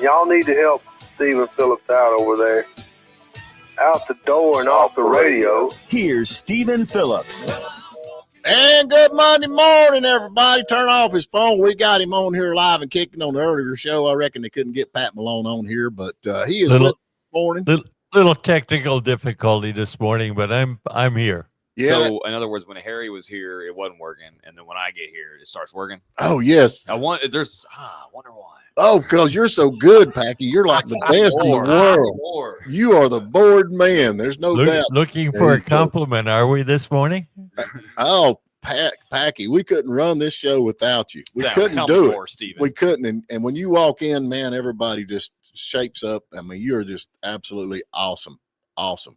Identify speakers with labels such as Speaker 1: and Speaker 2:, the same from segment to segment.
Speaker 1: Y'all need to help Stephen Phillips out over there. Out the door and off the radio.
Speaker 2: Here's Stephen Phillips.
Speaker 3: And good Monday morning, everybody. Turn off his phone. We got him on here live and kicking on the earlier show. I reckon they couldn't get Pat Malone on here, but he is with us this morning.
Speaker 4: Little technical difficulty this morning, but I'm here.
Speaker 5: Yeah. So, in other words, when Harry was here, it wasn't working, and then when I get here, it starts working.
Speaker 3: Oh yes.
Speaker 5: I wonder why.
Speaker 3: Oh, because you're so good, Packy. You're like the best in the world. You are the bored man. There's no doubt.
Speaker 4: Looking for a compliment, are we this morning?
Speaker 3: Oh, Packy, we couldn't run this show without you. We couldn't do it. Steven. We couldn't. And when you walk in, man, everybody just shapes up. I mean, you're just absolutely awesome. Awesome.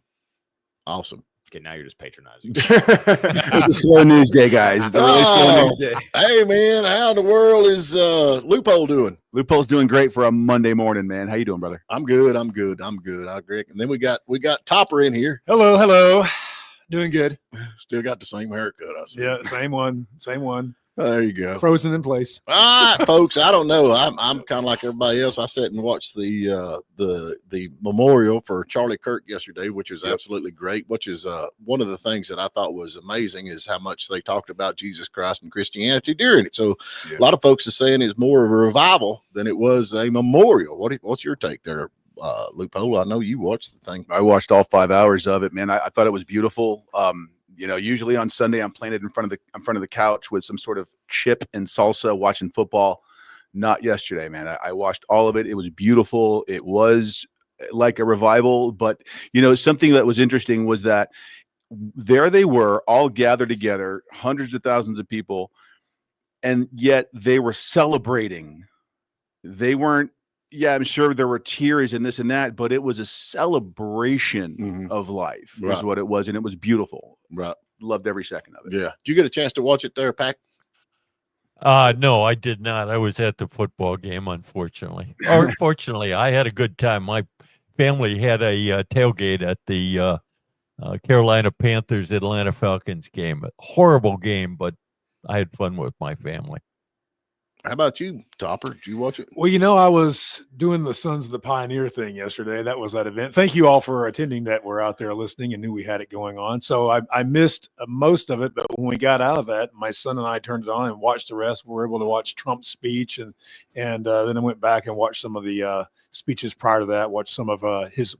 Speaker 3: Awesome.
Speaker 5: Okay, now you're just patronizing.
Speaker 6: It's a slow news day, guys. It's a really slow news day.
Speaker 3: Hey, man, how in the world is Loophole doing?
Speaker 6: Loophole's doing great for a Monday morning, man. How you doing, brother?
Speaker 3: I'm good. I agree. And then we got Topper in here.
Speaker 7: Hello. Doing good.
Speaker 3: Still got the same haircut. I see.
Speaker 7: Yeah, same one.
Speaker 3: There you go.
Speaker 7: Frozen in place.
Speaker 3: All right, folks. I don't know. I'm kind of like everybody else. I sat and watched the memorial for Charlie Kirk yesterday, which was absolutely great. Which is one of the things that I thought was amazing is how much they talked about Jesus Christ and Christianity during it. So a lot of folks are saying it's more of a revival than it was a memorial. What's your take there, Loophole? I know you watched the thing.
Speaker 6: I watched all 5 hours of it, man. I thought it was beautiful. Usually on Sunday I'm planted in front of the couch with some sort of chip and salsa watching football. Not yesterday, man. I watched all of it. It was beautiful. It was like a revival, but something that was interesting was that there they were all gathered together, hundreds of thousands of people, and yet they were celebrating. They weren't. Yeah, I'm sure there were tears and this and that, but it was a celebration of life, is what it was, and it was beautiful.
Speaker 3: Right,
Speaker 6: loved every second of it.
Speaker 3: Yeah, did you get a chance to watch it there, Pac?
Speaker 4: No, I did not. I was at the football game, unfortunately. Or fortunately, I had a good time. My family had a tailgate at the Carolina Panthers Atlanta Falcons game. A horrible game, but I had fun with my family.
Speaker 3: How about you, Topper? Did you watch it?
Speaker 7: Well, I was doing the Sons of the Pioneer thing yesterday. That was that event. Thank you all for attending that. We're out there listening and knew we had it going on. So I missed most of it. But when we got out of that, my son and I turned it on and watched the rest. We were able to watch Trump's speech. And then I went back and watched some of the speeches prior to that, watched some of his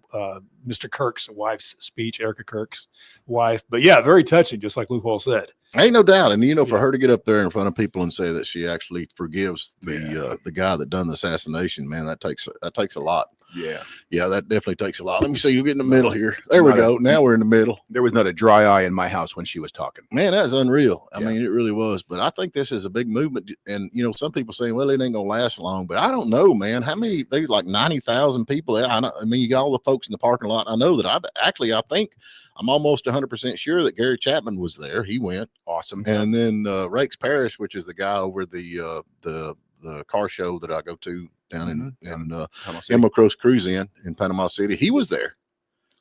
Speaker 7: Mr. Kirk's wife's speech, Erika Kirk's wife. But, yeah, very touching, just like Loophole said.
Speaker 3: Ain't no doubt. And, for her to get up there in front of people and say that she actually forgives the guy that done the assassination, man, that takes a lot. Yeah, that definitely takes a lot. Let me see. You get in the middle here. There we go. Now we're in the middle.
Speaker 6: There was not a dry eye in my house when she was talking.
Speaker 3: Man, that was unreal. I mean, it really was. But I think this is a big movement. And, some people saying, well, it ain't going to last long. But I don't know, man. How many? There's like 90,000 people. I mean, you got all the folks in the parking lot. I know that I think I'm almost 100% sure that Gary Chapman was there. He went.
Speaker 6: Awesome.
Speaker 3: And then Rakes Parrish, which is the guy over the car show that I go to down in Emerald Coast Cruise in Panama City. He was there.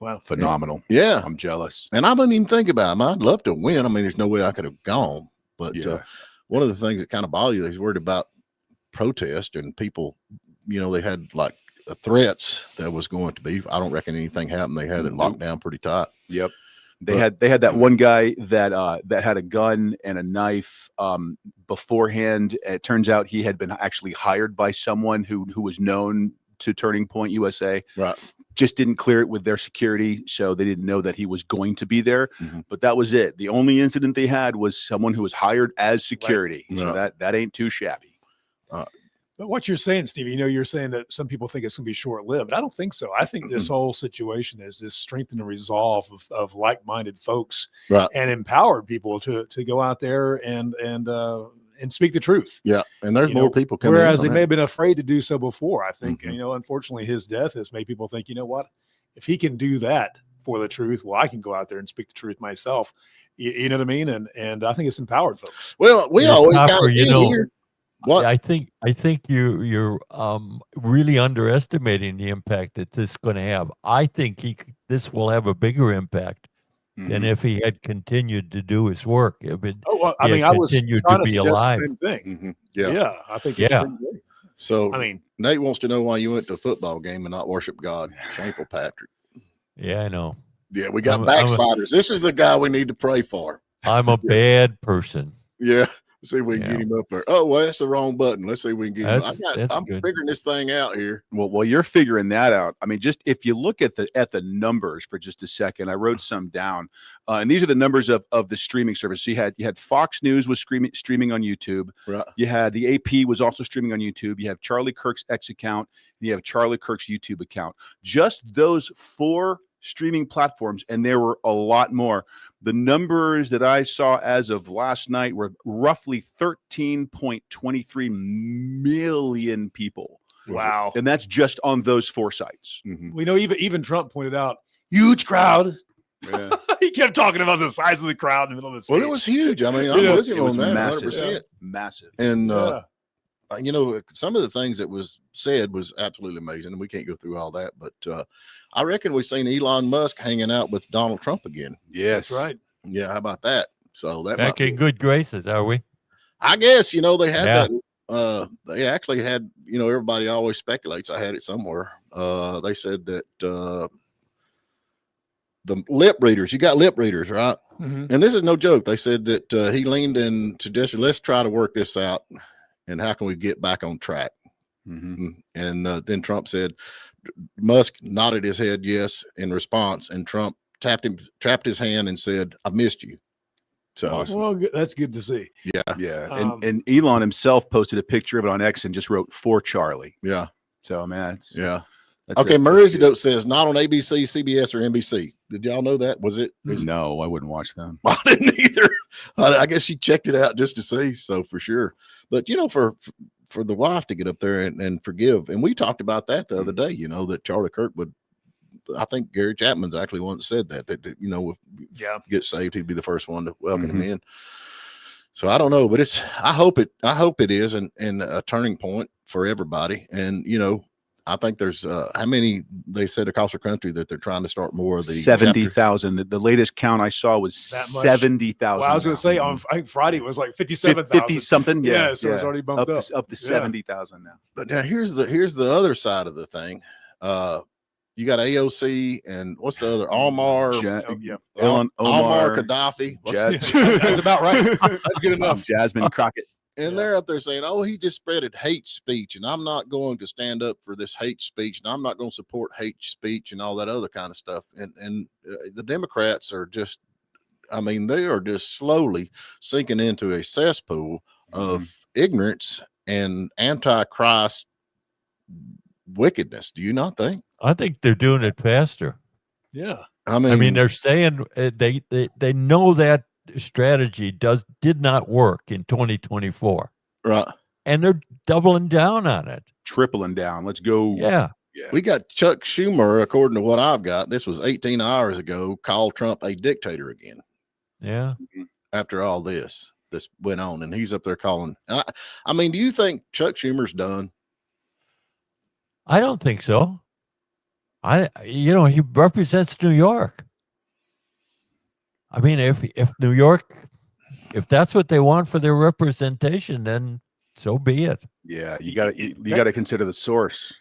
Speaker 6: Wow. Phenomenal.
Speaker 3: Yeah.
Speaker 6: I'm jealous.
Speaker 3: And I wouldn't even think about him. I'd love to win. I mean, there's no way I could have gone. But one of the things that kind of bothered you, he's worried about protest and people, they had like threats that was going to be. I don't reckon anything happened. They had it locked down pretty tight.
Speaker 6: Yep. They had that one guy that had a gun and a knife beforehand. It turns out he had been actually hired by someone who was known to Turning Point USA.
Speaker 3: Right.
Speaker 6: Just didn't clear it with their security, so they didn't know that he was going to be there. But that was it. The only incident they had was someone who was hired as security. Right. So that ain't too shabby.
Speaker 7: But what you're saying, Stevie, you're saying that some people think it's going to be short-lived, but I don't think so. I think this whole situation is this strength and resolve of like-minded folks and empowered people to go out there and speak the truth.
Speaker 3: Yeah, and there's more people coming.
Speaker 7: Whereas they may have been afraid to do so before. I think, unfortunately, his death has made people think, what, if he can do that for the truth, well, I can go out there and speak the truth myself. You know what I mean? And I think it's empowered folks.
Speaker 3: Well, we always kind of here.
Speaker 4: What? I think you're really underestimating the impact that this is going to have. I think this will have a bigger impact than if he had continued to do his work.
Speaker 7: I was continued to be alive. The same thing.
Speaker 3: Yeah,
Speaker 7: I think. It's pretty great.
Speaker 3: So
Speaker 7: I mean,
Speaker 3: Nate wants to know why you went to a football game and not worship God. Shameful, Patrick.
Speaker 4: Yeah, I know.
Speaker 3: Yeah, we got
Speaker 4: I'm a-
Speaker 3: backsliders. This is the guy we need to pray for.
Speaker 4: I'm a bad person.
Speaker 3: Yeah. See if we can
Speaker 4: Yeah.
Speaker 3: get him up there. Oh, well, that's the wrong button. Let's see if we can get him.
Speaker 4: That's
Speaker 3: I'm
Speaker 4: good.
Speaker 3: figuring this thing out here.
Speaker 6: Well, you're figuring that out. I mean, just if you look at the numbers for just a second, I wrote some down, and these are the numbers of the streaming service. So you had Fox News was streaming on YouTube.
Speaker 3: Right.
Speaker 6: You had the AP was also streaming on YouTube. You have Charlie Kirk's X account. And you have Charlie Kirk's YouTube account. Just those 4 streaming platforms, and there were a lot more. The numbers that I saw as of last night were roughly 13.23 million people.
Speaker 7: wow.
Speaker 6: And that's just on those 4 sites.
Speaker 3: Mhm.
Speaker 7: We know even Trump pointed out huge crowd.
Speaker 6: Yeah.
Speaker 7: He kept talking about the size of the crowd in the middle of the speech.
Speaker 3: Well, it was huge. I mean, I'm
Speaker 7: It
Speaker 3: with you
Speaker 6: was
Speaker 3: on that
Speaker 6: massive.
Speaker 3: 100%.
Speaker 6: Massive.
Speaker 3: And,
Speaker 7: Yeah.
Speaker 3: you know, some of the things that was said was absolutely amazing, and we can't go through all that. But I reckon we've seen Elon Musk hanging out with Donald Trump again.
Speaker 6: Yes.
Speaker 7: That's right.
Speaker 3: Yeah, how about that? So that
Speaker 4: Back
Speaker 3: might
Speaker 4: in
Speaker 3: be,
Speaker 4: good graces, are we?
Speaker 3: I guess, you know, they had
Speaker 4: Yeah.
Speaker 3: that. They actually had, you know, everybody always speculates. I had it somewhere. They said that the lip readers, you got lip readers, right?
Speaker 7: Mhm.
Speaker 3: And this is no joke. They said that he leaned in, suggested, let's try to work this out. And how can we get back on track?
Speaker 6: Mm-hmm.
Speaker 3: And then Trump said, Musk nodded his head yes in response, and Trump trapped his hand and said, "I missed you." So
Speaker 7: Well, that's good to see.
Speaker 3: yeah,
Speaker 6: Yeah.
Speaker 7: Um,
Speaker 6: and Elon himself posted a picture of it on X and just wrote "for Charlie."
Speaker 3: yeah,
Speaker 6: So, man,
Speaker 3: yeah.
Speaker 6: that's
Speaker 3: Okay,
Speaker 6: it.
Speaker 3: Murray's note says not on ABC, CBS, or NBC. Did y'all know that? Was it?
Speaker 6: No, I wouldn't watch them.
Speaker 3: I didn't either. I guess she checked it out just to see. So for sure, but you know, for the wife to get up there and forgive, and we talked about that the other day. You know that Charlie Kirk would. I think Gary Chapman's actually one that said that you know, if
Speaker 7: Yeah.
Speaker 3: get saved, he'd be the first one to welcome him in. So I don't know, but I hope it is and a turning point for everybody. And you know, I think there's how many they said across the country that they're trying to start more of the
Speaker 6: 70,000. The latest count I saw was
Speaker 7: That much?
Speaker 6: 70,000.
Speaker 7: Well, I was going to say on I think Friday it was like 57,000.
Speaker 6: 50 something. Yeah.
Speaker 7: So it's already bumped up.
Speaker 6: Up to 70,000 now.
Speaker 3: But now here's the other side of the thing. You got AOC and what's the other Almar
Speaker 7: Yeah.
Speaker 3: Almar Gaddafi.
Speaker 7: That's about right. That's good enough.
Speaker 6: Jasmine Crockett.
Speaker 3: And they're up there saying, "Oh, he just spreaded hate speech, and I'm not going to stand up for this hate speech, and I'm not going to support hate speech and all that other kind of stuff." And the Democrats are just, I mean, they are just slowly sinking into a cesspool of ignorance and antichrist wickedness. Do you not think?
Speaker 4: I think they're doing it faster.
Speaker 7: Yeah.
Speaker 3: I mean,
Speaker 4: I mean, they're saying they know that strategy did not work in 2024,
Speaker 3: right.
Speaker 4: and they're doubling down on it.
Speaker 6: Tripling down. Let's go.
Speaker 4: Yeah.
Speaker 3: We got Chuck Schumer, according to what I've got. This was 18 hours ago. Called Trump a dictator again.
Speaker 4: Yeah.
Speaker 3: After all this went on, and he's up there calling. I mean, do you think Chuck Schumer's done?
Speaker 4: I don't think so. He represents New York. I mean, if New York, if that's what they want for their representation, then so be it.
Speaker 6: Yeah, you got to consider the source.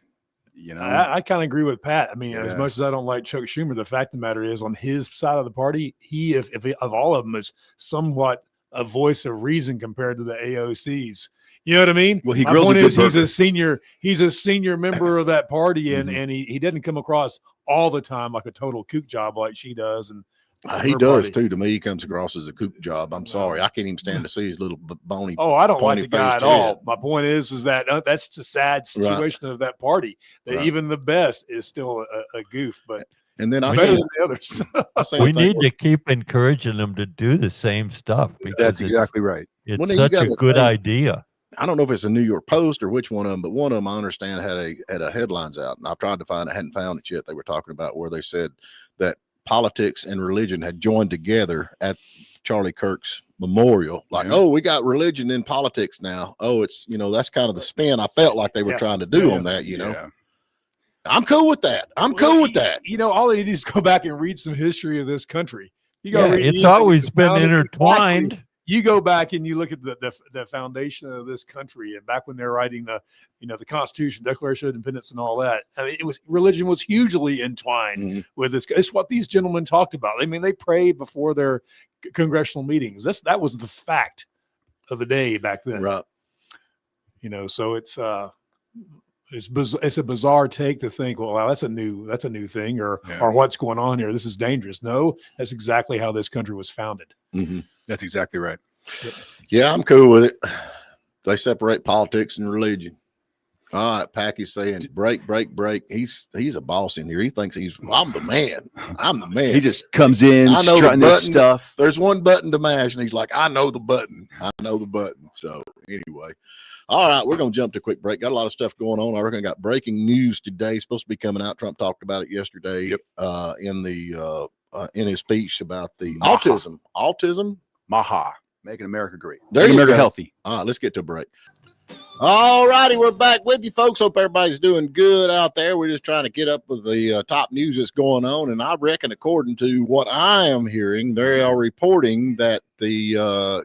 Speaker 6: You know,
Speaker 7: I kind of agree with Pat. I mean,
Speaker 6: Yeah.
Speaker 7: as much as I don't like Chuck Schumer, the fact of the matter is, on his side of the party, he, if of all of them, is somewhat a voice of reason compared to the AOCs. You know what I mean?
Speaker 6: Well, he
Speaker 7: My
Speaker 6: grills a
Speaker 7: point
Speaker 6: good
Speaker 7: is, he's
Speaker 6: burger.
Speaker 7: a senior member of that party, and
Speaker 6: Mhm.
Speaker 7: and he doesn't come across all the time like a total kook job like she does. And
Speaker 3: He
Speaker 7: her
Speaker 3: does
Speaker 7: party.
Speaker 3: too. To me, he comes across as a kook job. I'm sorry, I can't even stand to see his little bony.
Speaker 7: Oh, I don't like the guy
Speaker 3: pony-faced
Speaker 7: at all.
Speaker 3: head.
Speaker 7: My point is that that's the sad situation of that party. That
Speaker 3: Right.
Speaker 7: even the best is still a goof, but
Speaker 3: And then I
Speaker 7: better
Speaker 3: seen,
Speaker 7: than the others.
Speaker 3: I seen a
Speaker 4: We
Speaker 3: thing
Speaker 4: need
Speaker 3: where-
Speaker 4: to keep encouraging them to do the same stuff because
Speaker 6: that's exactly right.
Speaker 4: it's
Speaker 3: Well, now you
Speaker 4: such a
Speaker 3: gotta
Speaker 4: good
Speaker 3: think-
Speaker 4: idea.
Speaker 3: I don't know if it's a New York Post or which one of them, but one of them I understand had a headlines out, and I've tried to find it, hadn't found it yet. They were talking about where they said that politics and religion had joined together at Charlie Kirk's memorial. Like,
Speaker 6: Yeah.
Speaker 3: oh, we got religion in politics now. Oh, it's, that's kind of the spin I felt like they were
Speaker 7: Yeah.
Speaker 3: trying to do
Speaker 7: Yeah.
Speaker 3: on that. You know,
Speaker 6: Yeah.
Speaker 3: I'm cool with that. I'm cool with that.
Speaker 7: All they need is go back and read some history of this country. You gotta
Speaker 4: Yeah,
Speaker 7: read-
Speaker 4: it's
Speaker 7: you know,
Speaker 4: always been
Speaker 7: founding-
Speaker 4: intertwined.
Speaker 7: you go back and you look at the foundation of this country, and back when they're writing the Constitution, Declaration of Independence, and all that. I mean, religion was hugely entwined with this. It's what these gentlemen talked about. I mean, they prayed before their congressional meetings. That was the fact of the day back then.
Speaker 3: Right.
Speaker 7: So it's a bizarre take to think, well, wow, that's a new thing, or what's going on here? This is dangerous. No, that's exactly how this country was founded.
Speaker 6: That's exactly right.
Speaker 7: Yep.
Speaker 3: Yeah, I'm cool with it. They separate politics and religion. All right, Packy's saying break. He's a boss in here. He thinks I'm the man. I'm the man.
Speaker 6: He just comes in,
Speaker 3: I know
Speaker 6: strutting
Speaker 3: the
Speaker 6: his
Speaker 3: button.
Speaker 6: stuff.
Speaker 3: There's one button to mash, and he's like, I know the button. So anyway, all right, we're gonna jump to a quick break. Got a lot of stuff going on. I reckon I got breaking news today. Supposed to be coming out. Trump talked about it yesterday. In his speech about the autism.
Speaker 6: Maha, making America great.
Speaker 3: There
Speaker 6: Making
Speaker 3: you
Speaker 6: America
Speaker 3: go.
Speaker 6: healthy.
Speaker 3: All right, let's get to a break. All righty, we're back with you, folks. Hope everybody's doing good out there. We're just trying to get up with the top news that's going on, and I reckon, according to what I am hearing, they are reporting that the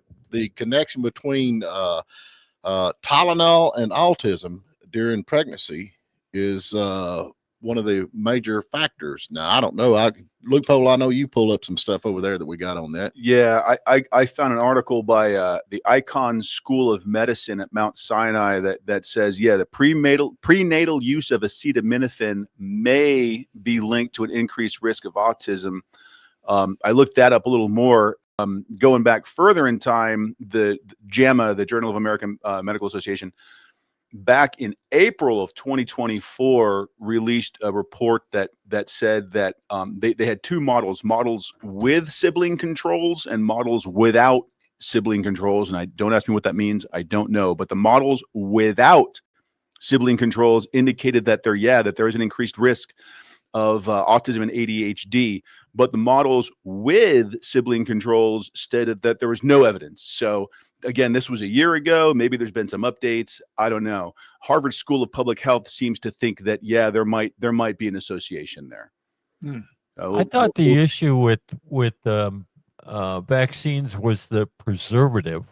Speaker 3: connection between Tylenol and autism during pregnancy is one of the major factors. Now, I don't know. Loophole, I know you pull up some stuff over there that we got on that.
Speaker 6: Yeah, I found an article by the Icahn School of Medicine at Mount Sinai that says, the prenatal use of acetaminophen may be linked to an increased risk of autism. I looked that up a little more. Going back further in time, the JAMA, the Journal of American Medical Association, back in April of 2024, released a report that said that they had two models with sibling controls and models without sibling controls. And I don't ask me what that means. I don't know. But the models without sibling controls indicated that there is an increased risk of autism and ADHD. But the models with sibling controls stated that there was no evidence. So again, this was a year ago. Maybe there's been some updates. I don't know. Harvard School of Public Health seems to think that, there might be an association there.
Speaker 4: I thought the issue with vaccines was the preservative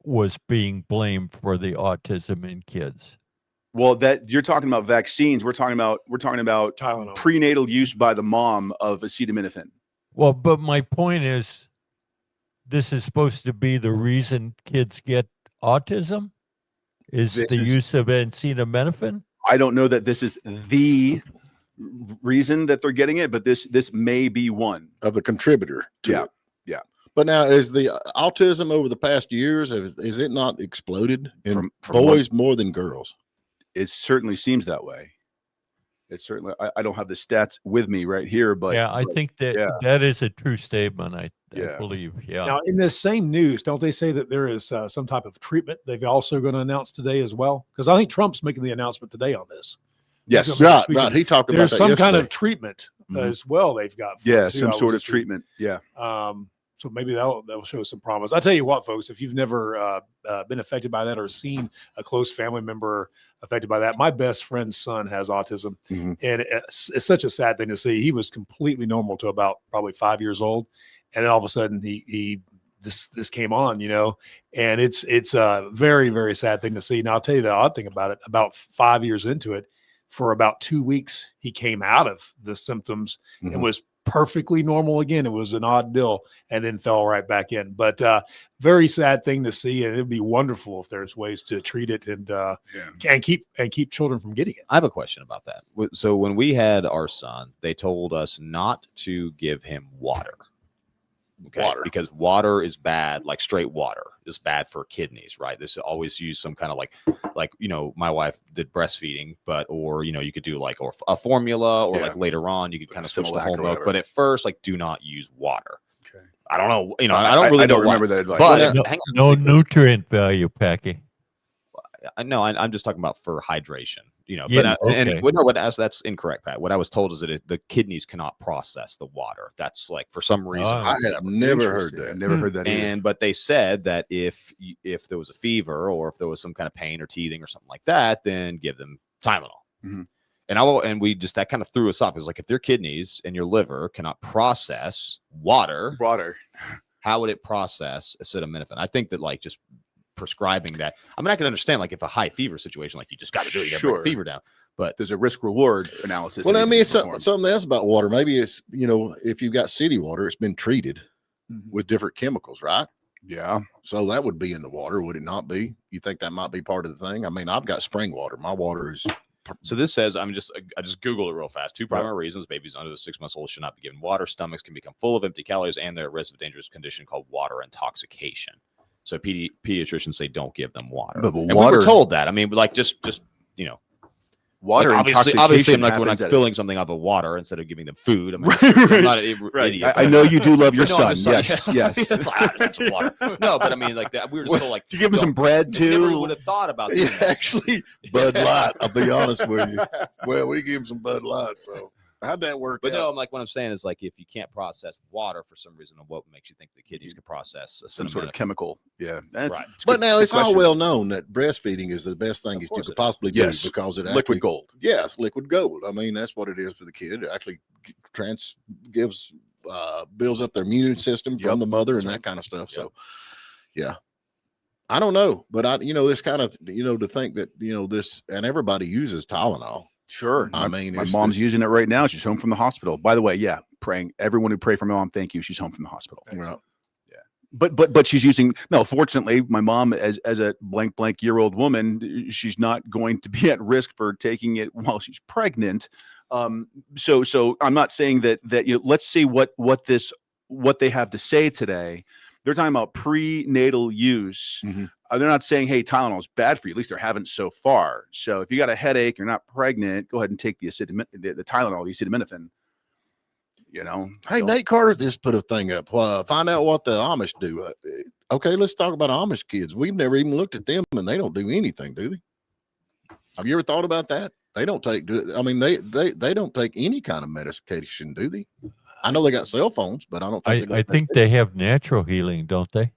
Speaker 4: was being blamed for the autism in kids.
Speaker 6: Well, that you're talking about vaccines. We're talking about
Speaker 7: Tylenol.
Speaker 6: Prenatal use by the mom of acetaminophen.
Speaker 4: Well, but my point is, this is supposed to be the reason kids get autism, is the use of acetaminophen.
Speaker 6: I don't know that this is the reason that they're getting it, but this may be one
Speaker 3: of a contributor to it.
Speaker 6: Yeah.
Speaker 3: But now, is the autism over the past years, is it not exploded in
Speaker 6: from
Speaker 3: boys more than girls?
Speaker 6: It certainly seems that way. It's certainly, I don't have the stats with me right here, but
Speaker 4: I think that is a true statement. I believe. Yeah.
Speaker 7: Now, in this same news, don't they say that there is some type of treatment they've also going to announce today as well? Because I think Trump's making the announcement today on this.
Speaker 6: Yes,
Speaker 3: right. He talked about
Speaker 7: there's
Speaker 3: that
Speaker 7: some
Speaker 3: yesterday.
Speaker 7: kind of treatment as well. They've got
Speaker 6: some sort of treatment. Yeah.
Speaker 7: So maybe that'll show some promise. I tell you what, folks, if you've never been affected by that or seen a close family member affected by that, my best friend's son has autism, and it's such a sad thing to see. He was completely normal to about probably 5 years old, and then all of a sudden this came on, and it's a very, very sad thing to see. Now I'll tell you the odd thing about it. About 5 years into it, for about 2 weeks, he came out of the symptoms and was perfectly normal again. It was an odd deal, and then fell right back in. But very sad thing to see, and it'd be wonderful if there's ways to treat it and keep children from getting it.
Speaker 5: I have a question about that. So when we had our son, they told us not to give him water. Okay, because water is bad, like straight water is bad for kidneys, right? This always use some kind of like my wife did breastfeeding, or you could do like or a formula, or like later on you could kind of switch to whole milk. But at first, like, do not use water. Okay. I don't know, I don't really
Speaker 6: remember that advice.
Speaker 5: But
Speaker 4: no nutrient value, Packy.
Speaker 5: No, I'm just talking about for hydration,
Speaker 4: Yeah,
Speaker 5: that's incorrect, Pat. What I was told is that the kidneys cannot process the water. That's like, for some reason.
Speaker 3: I have never heard that.
Speaker 6: Never heard that either.
Speaker 5: But they said that if there was a fever, or if there was some kind of pain or teething or something like that, then give them Tylenol. And we just, that kind of threw us off. It's like, if their kidneys and your liver cannot process water, how would it process acetaminophen? I think that like just prescribing that. I mean, I can understand like if a high fever situation, like you just got to do it, you got to bring the fever down. But
Speaker 6: there's a risk reward analysis.
Speaker 3: Well, I mean, it's something else about water. Maybe it's, if you've got city water, it's been treated with different chemicals, right?
Speaker 6: Yeah.
Speaker 3: So that would be in the water, would it not be? You think that might be part of the thing? I mean, I've got spring water. My water is.
Speaker 5: So this says, I just Googled it real fast. 2 primary reasons babies under the 6 months old should not be given water. Stomachs can become full of empty calories, and they're at risk of a dangerous condition called water intoxication. So pediatricians say don't give them water.
Speaker 6: But
Speaker 5: and we were told that. I mean, like just
Speaker 6: water
Speaker 5: like obviously, I'm like when I'm filling something up with water instead of giving them food. I mean, I'm not an idiot.
Speaker 6: I know you do love your son.
Speaker 5: Yes,
Speaker 6: yes.
Speaker 5: That's water. No, but I mean, like that. We were just told like
Speaker 6: to give him some bread too.
Speaker 5: Never would have thought about that.
Speaker 3: Yeah, actually, Bud Light. I'll be honest with you. Well, we give him some Bud Light. So how'd that work?
Speaker 5: But
Speaker 3: out?
Speaker 5: no, I'm like what I'm saying is like if you can't process water for some reason, what makes you think the kidneys can process
Speaker 6: some sort of chemical? Yeah,
Speaker 5: that's right.
Speaker 3: But now it's all well known that breastfeeding is the best thing that you could possibly do because it
Speaker 6: liquid gold.
Speaker 3: Yes, liquid gold. I mean, that's what it is for the kid. It actually builds up their immune system from the mother and that kind of stuff. So, yeah. I don't know, but this kind of, to think that, this, and everybody uses Tylenol.
Speaker 6: Sure.
Speaker 3: I mean,
Speaker 6: my mom's using it right now. She's home from the hospital. By the way, praying. Everyone who pray for my mom, thank you. She's home from the hospital.
Speaker 3: Right.
Speaker 6: Yeah. But she's using, fortunately, my mom as a blank year-old woman, she's not going to be at risk for taking it while she's pregnant. So I'm not saying that let's see what they have to say today. They're talking about prenatal use. Mm-hmm. They're not saying, hey, Tylenol is bad for you. At least they haven't so far. So if you got a headache, you're not pregnant, go ahead and take the Tylenol, the acetaminophen.
Speaker 3: Hey, Nate Carter just put a thing up. Find out what the Amish do. Okay, let's talk about Amish kids. We've never even looked at them, and they don't do anything, do they? Have you ever thought about that? They don't take. I mean, they don't take any kind of medication, do they? I know they got cell phones, but I don't think
Speaker 4: I think they have natural healing, don't they?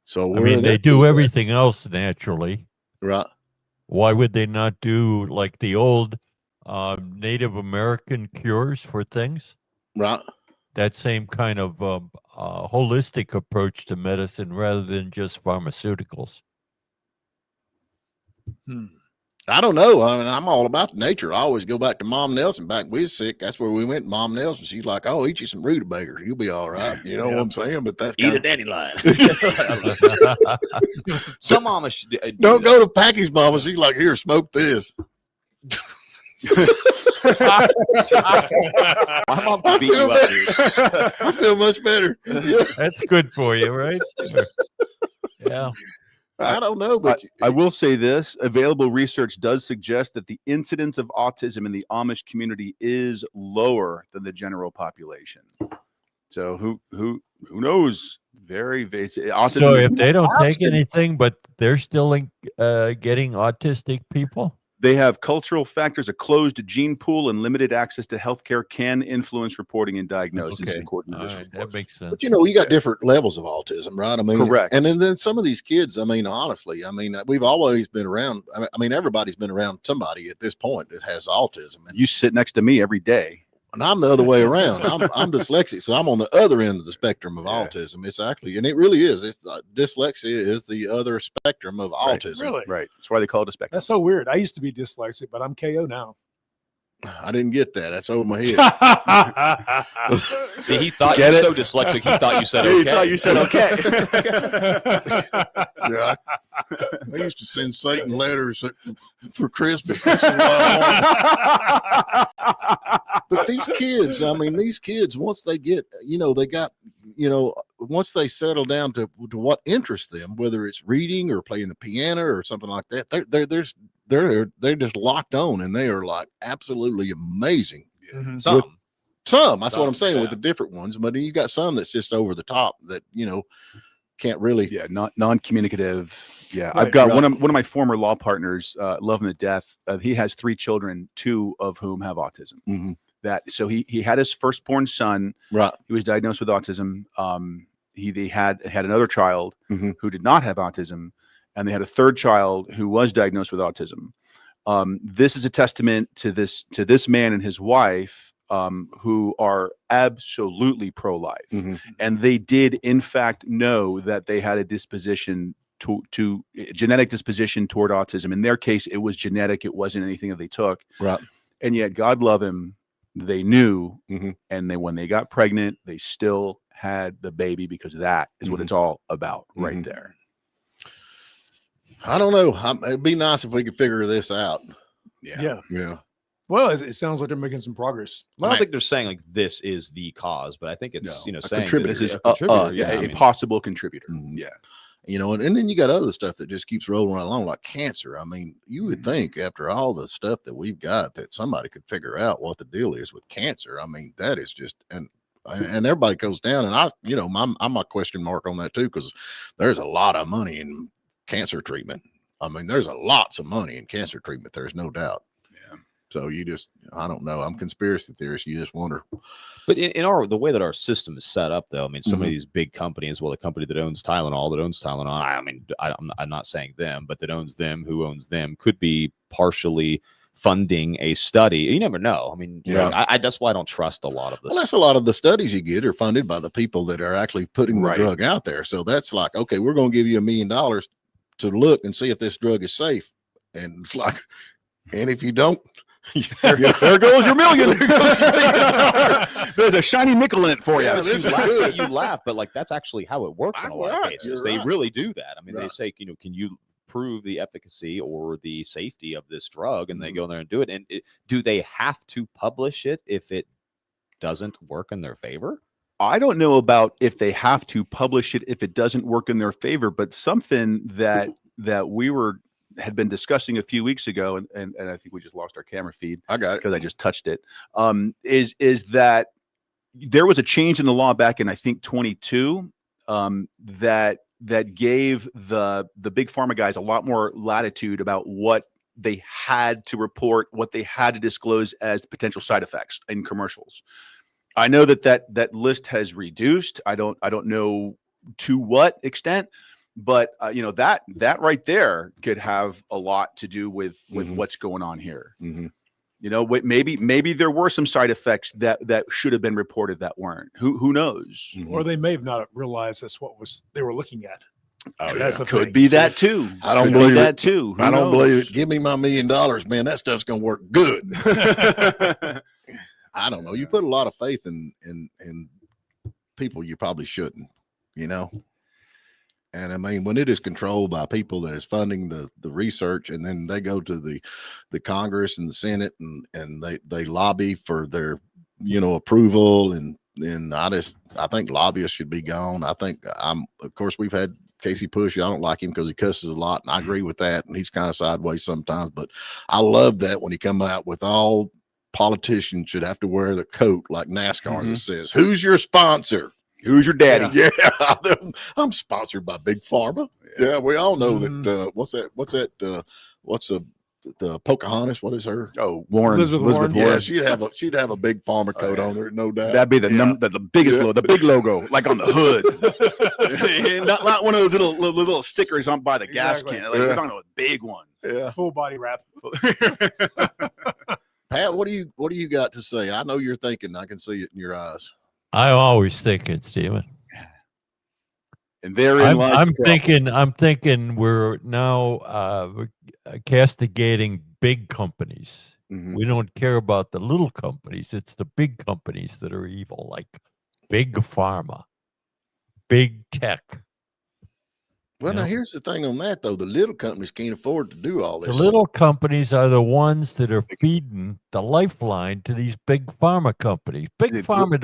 Speaker 3: So
Speaker 4: I mean, they do everything else naturally.
Speaker 3: Right.
Speaker 4: Why would they not do like the old Native American cures for things?
Speaker 3: Right.
Speaker 4: That same kind of holistic approach to medicine rather than just pharmaceuticals.
Speaker 3: I don't know. I mean, I'm all about nature. I always go back to Mom Nelson. Back when we was sick, that's where we went. Mom Nelson, she's like, "Oh, eat you some rutabaga. You'll be all right." You know what I'm saying? But that's
Speaker 5: eat a dandelion. Some Amish
Speaker 3: don't go to Packy's mama. She's like, "Here, smoke this."
Speaker 5: My mom can beat you up, dude.
Speaker 3: I feel much better.
Speaker 4: That's good for you, right? Yeah.
Speaker 3: I don't know, but
Speaker 6: I will say this: available research does suggest that the incidence of autism in the Amish community is lower than the general population. So who knows? Very autism.
Speaker 4: So if they don't take anything, but they're still getting autistic people.
Speaker 6: They have cultural factors, a closed gene pool, and limited access to healthcare can influence reporting and diagnosis.
Speaker 4: Okay.
Speaker 6: According to this
Speaker 4: right, that makes sense.
Speaker 3: But you got different levels of autism, right? I mean,
Speaker 6: correct.
Speaker 3: And then some of these kids, I mean, honestly, I mean, we've always been around. I mean, everybody's been around somebody at this point that has autism. And
Speaker 6: you sit next to me every day.
Speaker 3: And I'm the other way around. I'm dyslexic, so I'm on the other end of the spectrum of autism. It's actually, and it really is. It's dyslexia is the other spectrum of autism.
Speaker 7: Really?
Speaker 6: Right. That's why they call it a spectrum.
Speaker 7: That's so weird. I used to be dyslexic, but I'm KO now.
Speaker 3: I didn't get that. That's over my head.
Speaker 5: See, he thought you were so dyslexic. He thought you said okay.
Speaker 6: He thought you said okay.
Speaker 3: Yeah, I used to send Satan letters for Christmas. But these kids, I mean, once they get, once they settle down to what interests them, whether it's reading or playing the piano or something like that, they're just locked on, and they are like absolutely amazing.
Speaker 7: Mm-hmm.
Speaker 3: Some, that's what I'm saying with the different ones. But you got some that's just over the top that can't really.
Speaker 6: Yeah, not non-communicative. Yeah,
Speaker 3: Right,
Speaker 6: I've got
Speaker 3: right.
Speaker 6: one of my former law partners, love him to death. He has 3 children, 2 of whom have autism.
Speaker 3: Mm-hmm.
Speaker 6: So he had his firstborn son.
Speaker 3: Right.
Speaker 6: He was diagnosed with autism. They had another child
Speaker 3: Mm-hmm.
Speaker 6: who did not have autism, and they had a third child who was diagnosed with autism. This is a testament to this man and his wife. who are absolutely pro-life,
Speaker 3: Mm-hmm.
Speaker 6: and they did in fact know that they had a disposition to genetic disposition toward autism. In their case, it was genetic. It wasn't anything that they took.
Speaker 3: Right.
Speaker 6: And yet, God love him, they knew,
Speaker 3: Mhm.
Speaker 6: and then when they got pregnant, they still had the baby, because that is what it's all about right
Speaker 3: Mhm.
Speaker 6: there.
Speaker 3: I don't know. It'd be nice if we could figure this out.
Speaker 7: Yeah.
Speaker 3: Yeah.
Speaker 7: Well, it sounds like they're making some progress.
Speaker 5: I don't think they're saying like this is the cause, but I think it's
Speaker 6: No, a
Speaker 5: saying that
Speaker 6: contributor.
Speaker 5: it's
Speaker 6: This is
Speaker 5: a contributor.
Speaker 6: yeah,
Speaker 5: I
Speaker 6: a
Speaker 5: mean,
Speaker 6: possible contributor.
Speaker 3: Mhm.
Speaker 6: Yeah.
Speaker 3: And then you got other stuff that just keeps rolling right along, like cancer. I mean, you would think after all the stuff that we've got that somebody could figure out what the deal is with cancer. I mean, that is just, and everybody goes down, and I'm a question mark on that too, because there's a lot of money in cancer treatment. I mean, there's lots of money in cancer treatment. There's no doubt.
Speaker 6: Yeah.
Speaker 3: So I don't know. I'm I'm theorist. You just wonder.
Speaker 5: But in the way that our system is set up, though, I mean, some of these big companies, well, the company that owns Tylenol, I mean, I'm not saying them, but that owns them, who owns them, could be partially funding a study. You never know. I mean, that's why I don't trust a lot of this.
Speaker 3: Well, that's a lot of the studies you get are funded by the people that are actually putting the
Speaker 6: Right.
Speaker 3: drug out there. So that's like, okay, we're going to give you $1 million to look and see if this drug is safe. And it's like, and if you don't,
Speaker 6: There goes your million. There's a shiny nickel in it for you.
Speaker 3: Yeah, this is good.
Speaker 5: You laugh, but like that's actually how it works in a lot of
Speaker 3: Right,
Speaker 5: cases.
Speaker 3: you're
Speaker 5: They
Speaker 3: right.
Speaker 5: really do that. I mean, they
Speaker 3: Right.
Speaker 5: say, can you prove the efficacy or the safety of this drug? And they go in there and do it. And do they have to publish it if it doesn't work in their favor?
Speaker 6: I don't know about if they have to publish it if it doesn't work in their favor, but something that we had been discussing a few weeks ago, and I think we just lost our camera feed
Speaker 3: I got it.
Speaker 6: because I just touched it. Is that there was a change in the law back in, I think, 22 that gave the big pharma guys a lot more latitude about what they had to report, what they had to disclose as potential side effects in commercials. I know that list has reduced. I don't know to what extent, but that right there could have a lot to do with what's going on here.
Speaker 3: Mm-hmm.
Speaker 6: Maybe there were some side effects that should have been reported that weren't. Who knows?
Speaker 3: Mm-hmm.
Speaker 7: Or they may have not realized that's what they were looking at.
Speaker 3: Oh,
Speaker 7: That's the
Speaker 6: Could
Speaker 7: thing.
Speaker 6: be
Speaker 7: So-
Speaker 6: that too.
Speaker 3: I don't
Speaker 6: Could
Speaker 3: believe
Speaker 6: be that
Speaker 3: it.
Speaker 6: too. Who
Speaker 3: I don't
Speaker 6: knows?
Speaker 3: believe it. Give me my $1 million, man. That stuff's gonna work good. I don't know. You put a lot of faith in people you probably shouldn't, And I mean, when it is controlled by people that is funding the research, and then they go to the Congress and the Senate and they lobby for their, approval. And I think lobbyists should be gone. I think of course we've had Casey Push. I don't like him because he cusses a lot, and I agree with that. And he's kind of sideways sometimes, but I love that when he come out with all politicians should have to wear the coat like NASCAR that says, "Who's your sponsor?
Speaker 6: Who's your daddy?"
Speaker 3: Yeah, I'm sponsored by Big Pharma. Yeah, we all know that. What's the Pocahontas? What is her?
Speaker 6: Oh, Warren.
Speaker 7: Elizabeth Warren.
Speaker 3: Yeah, she'd have a Big Pharma coat on there, no doubt.
Speaker 6: That'd be the biggest the big logo, like on the hood. not one of those little stickers on by the gas
Speaker 7: Exactly.
Speaker 6: can. Like, we're talking about a big one.
Speaker 3: Yeah.
Speaker 7: Full body wrap.
Speaker 3: Pat, what do you got to say? I know you're thinking. I can see it in your eyes.
Speaker 4: I'm always thinking, Stephen.
Speaker 6: And therein lies
Speaker 4: I'm
Speaker 6: the problem.
Speaker 4: I'm thinking we're now castigating big companies.
Speaker 3: Mhm.
Speaker 4: We don't care about the little companies. It's the big companies that are evil, like big pharma, big tech.
Speaker 3: Well, now
Speaker 4: Yeah.
Speaker 3: here's the thing on that though: the little companies can't afford to do all
Speaker 4: The
Speaker 3: this.
Speaker 4: little companies are the ones that are feeding the lifeline to these big pharma companies. Big pharma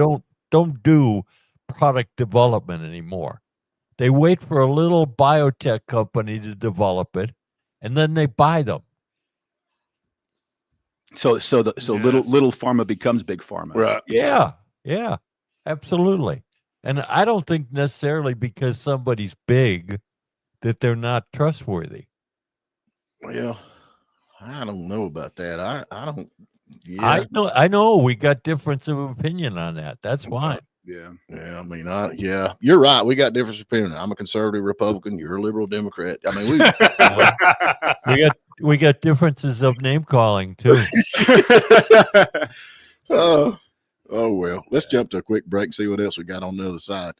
Speaker 4: don't do product development anymore. They wait for a little biotech company to develop it, and then they buy them.
Speaker 6: So little pharma becomes big pharma.
Speaker 3: Right.
Speaker 4: Yeah, absolutely. And I don't think necessarily because somebody's big that they're not trustworthy.
Speaker 3: Well, I don't know about that. I don't. Yeah.
Speaker 4: I know we got difference of opinion on that. That's fine.
Speaker 6: Yeah.
Speaker 3: Yeah, I mean, you're right. We got different opinion. I'm a conservative Republican. You're a liberal Democrat. I mean,
Speaker 4: We got differences of name calling too.
Speaker 3: Oh, well, let's jump to a quick break and see what else we got on the other side.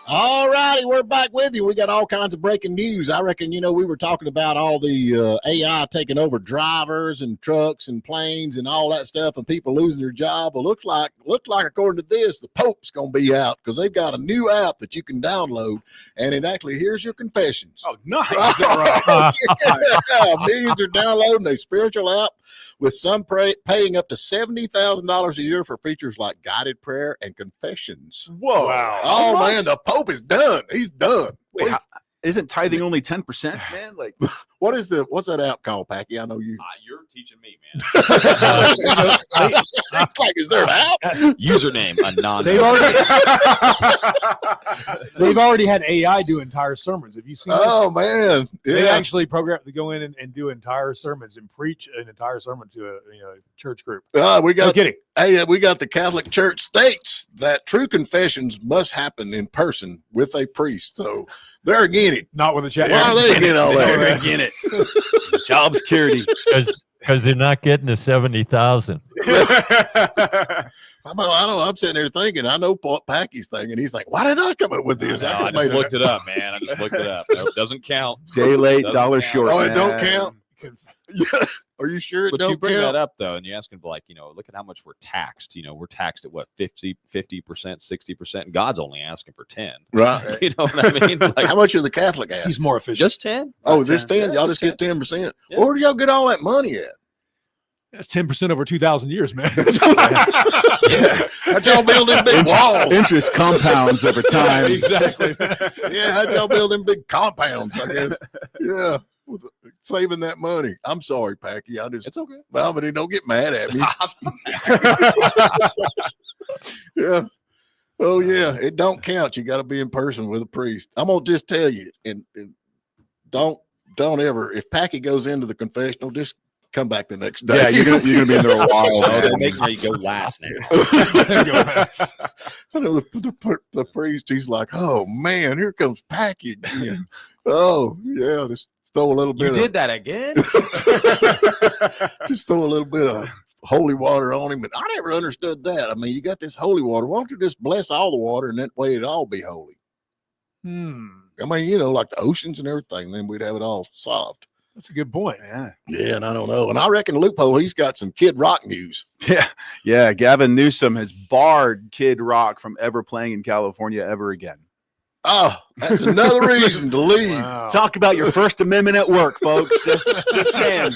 Speaker 3: All righty, we're back with you. We got all kinds of breaking news. I reckon, we were talking about all the AI taking over drivers and trucks and planes and all that stuff and people losing their job. Well, looked like according to this, the Pope's going to be out because they've got a new app that you can download, and it actually hears your confessions.
Speaker 6: Oh, nice. Is that right?
Speaker 3: Yeah, millions are downloading a spiritual app with some paying up to $70,000 a year for features like guided prayer and confessions.
Speaker 6: Whoa.
Speaker 7: Wow.
Speaker 3: Oh, man, the Pope is done. He's done.
Speaker 6: Wait, isn't tithing only 10%, man? Like,
Speaker 3: what's that app called, Packy? I know you.
Speaker 5: You're teaching me, man.
Speaker 3: It's like, is there an app?
Speaker 5: Username anon.
Speaker 7: They've already had AI do entire sermons. Have you seen this?
Speaker 3: Oh, man.
Speaker 7: They
Speaker 3: Yeah.
Speaker 7: actually program to go in and do entire sermons and preach an entire sermon to a church group.
Speaker 3: We
Speaker 7: No
Speaker 3: got
Speaker 7: kidding.
Speaker 3: we got the Catholic Church states that true confessions must happen in person with a priest. So they're again it.
Speaker 7: Not with a chat.
Speaker 3: Why are they getting all
Speaker 6: they're
Speaker 3: that?
Speaker 6: again it. Job security.
Speaker 4: Because they're not getting the 70,000.
Speaker 3: I'm sitting there thinking, I know Packy's thinking. He's like, why did I come up with this?
Speaker 5: I
Speaker 3: could've
Speaker 5: just
Speaker 3: made
Speaker 5: looked it up, man. I just looked it up. No, it doesn't count.
Speaker 6: Day late,
Speaker 5: Doesn't
Speaker 6: dollar
Speaker 5: count.
Speaker 6: short.
Speaker 3: Oh, it don't
Speaker 6: man.
Speaker 3: count? Yeah. Are you sure it
Speaker 5: But you
Speaker 3: don't
Speaker 5: bring
Speaker 3: count?
Speaker 5: that up though, and you're asking like, look at how much we're taxed. We're taxed at what 50%, 60%, and God's only asking for 10.
Speaker 3: Right.
Speaker 5: You know what I mean? Like,
Speaker 3: How much are the Catholic ask?
Speaker 7: He's more efficient.
Speaker 5: just 10?
Speaker 3: Oh, this 10?
Speaker 5: Yeah,
Speaker 3: Y'all
Speaker 5: just
Speaker 3: just get 10%.
Speaker 5: Yeah.
Speaker 3: Where do y'all get all that money at?
Speaker 7: That's 10% over 2,000 years, man.
Speaker 3: Yeah. How'd y'all build them big walls?
Speaker 6: Interest compounds over time.
Speaker 7: Exactly.
Speaker 3: Yeah, how'd y'all build them big compounds, I guess? Yeah, with saving that money. I'm sorry, Packy.
Speaker 5: It's okay.
Speaker 3: Well, but don't get mad at me. Yeah. Oh, yeah. It don't count. You got to be in person with a priest. I'm going to just tell you, and don't ever, if Packy goes into the confessional, just come back the next day.
Speaker 6: Yeah, you're gonna be in there a while.
Speaker 5: Oh,
Speaker 6: man.
Speaker 5: they're making you go last now.
Speaker 3: I know the priest, he's like, oh, man, here comes Packy again. Oh, yeah, just throw a little bit
Speaker 5: You did that again?
Speaker 3: just throw a little bit of holy water on him. And I never understood that. I mean, you got this holy water. Why don't you just bless all the water and that way it'd all be holy? I mean, like the oceans and everything, then we'd have it all solved.
Speaker 7: That's a good point.
Speaker 6: Yeah.
Speaker 3: Yeah, and I don't know. And I reckon Loophole, he's got some Kid Rock news.
Speaker 6: Yeah. Gavin Newsom has barred Kid Rock from ever playing in California ever again.
Speaker 3: Oh, that's another reason to leave.
Speaker 7: Wow.
Speaker 6: Talk about your First Amendment at work, folks. Just saying.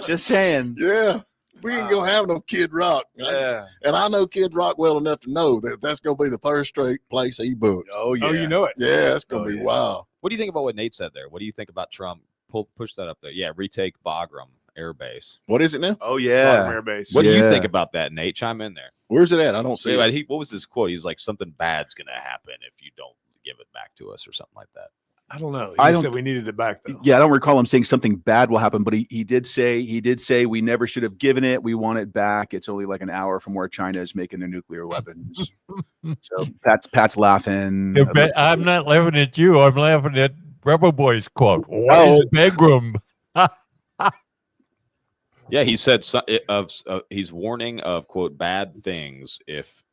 Speaker 6: Just saying.
Speaker 3: Yeah, we ain't gonna have no Kid Rock.
Speaker 6: Yeah.
Speaker 3: And I know Kid Rock well enough to know that that's gonna be the first straight place he booked.
Speaker 6: Oh yeah.
Speaker 7: Oh, you know it.
Speaker 3: Yeah, it's gonna
Speaker 7: Oh,
Speaker 3: be
Speaker 7: yeah.
Speaker 3: wild.
Speaker 5: What do you think about what Nate said there? What do you think about Trump? Push that up there. Yeah, retake Bagram Air Base.
Speaker 3: What is it now?
Speaker 6: Oh
Speaker 7: Bottom
Speaker 6: yeah.
Speaker 7: air base.
Speaker 5: What do you
Speaker 6: Yeah.
Speaker 5: think about that, Nate? Chime in there.
Speaker 3: Where's it at? I don't see
Speaker 5: Yeah,
Speaker 3: it.
Speaker 5: what was his quote? He's like, something bad's going to happen if you don't give it back to us or something like that.
Speaker 7: I don't know.
Speaker 6: I
Speaker 7: He
Speaker 6: don't-
Speaker 7: said we needed it back, though.
Speaker 6: Yeah, I don't recall him saying something bad will happen, but he did say we never should have given it. We want it back. It's only like an hour from where China is making their nuclear weapons. So Pat's laughing.
Speaker 4: I'm not laughing at you. I'm laughing at Rebel Boy's quote.
Speaker 6: Oh.
Speaker 4: What is Bagram?
Speaker 5: Yeah, he said he's warning of, quote, bad things if